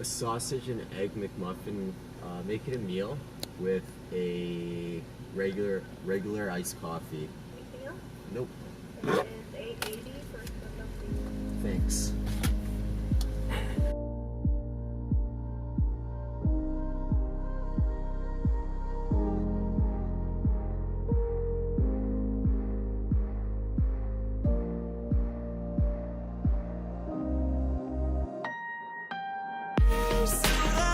a sausage and egg McMuffin. Make it a meal with a regular iced coffee. Anything else? Nope. It is $8.80 for some. Thanks. So